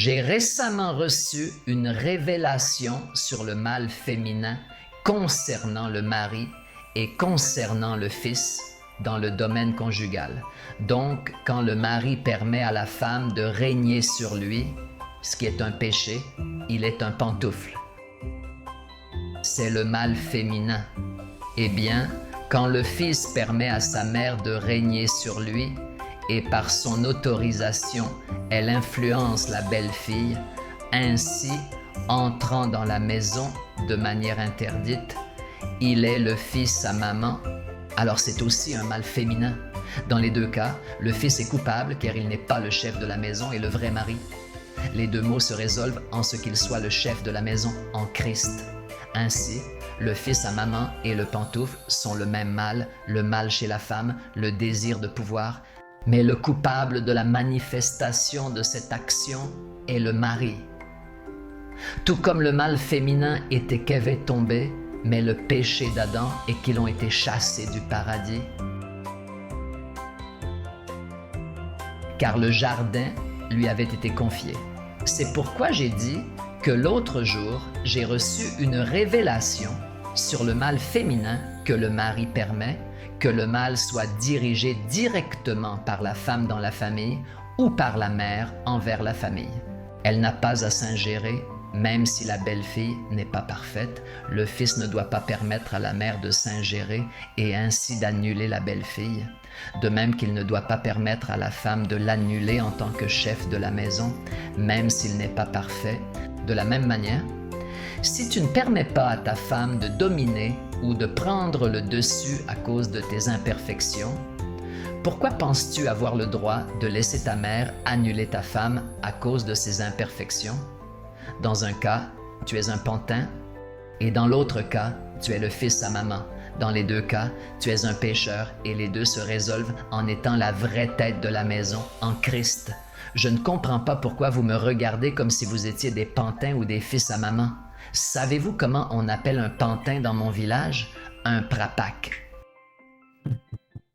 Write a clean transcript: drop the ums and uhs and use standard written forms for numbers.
J'ai récemment reçu une révélation sur le mal féminin concernant le mari et concernant le fils dans le domaine conjugal. Donc, quand le mari permet à la femme de régner sur lui, ce qui est un péché, il est un pantoufle. C'est le mal féminin. Eh bien, quand le fils permet à sa mère de régner sur lui, et par son autorisation, elle influence la belle-fille, ainsi, entrant dans la maison de manière interdite, il est le fils à maman, alors c'est aussi un mal féminin. Dans les deux cas, le fils est coupable car il n'est pas le chef de la maison et le vrai mari. Les deux maux se résolvent en ce qu'il soit le chef de la maison en Christ. Ainsi, le fils à maman et le pantoufle sont le même mal, le mal chez la femme, le désir de pouvoir, mais le coupable de la manifestation de cette action est le mari. Tout comme le mal féminin était qu'Ève est tombée, mais le péché d'Adam et qu'ils ont été chassés du paradis. Car le jardin lui avait été confié. C'est pourquoi j'ai dit que l'autre jour, j'ai reçu une révélation sur le mal féminin que le mari permet, que le mal soit dirigé directement par la femme dans la famille ou par la mère envers la famille. Elle n'a pas à s'ingérer, même si la belle-fille n'est pas parfaite. Le fils ne doit pas permettre à la mère de s'ingérer et ainsi d'annuler la belle-fille. De même qu'il ne doit pas permettre à la femme de l'annuler en tant que chef de la maison, même s'il n'est pas parfait. De la même manière, si tu ne permets pas à ta femme de dominer ou de prendre le dessus à cause de tes imperfections, pourquoi penses-tu avoir le droit de laisser ta mère annuler ta femme à cause de ses imperfections? Dans un cas, tu es un pantin et dans l'autre cas, tu es le fils à maman. Dans les deux cas, tu es un pécheur et les deux se résolvent en étant la vraie tête de la maison, en Christ. Je ne comprends pas pourquoi vous me regardez comme si vous étiez des pantins ou des fils à maman. Savez-vous comment on appelle un pantin dans mon village? Un prapac.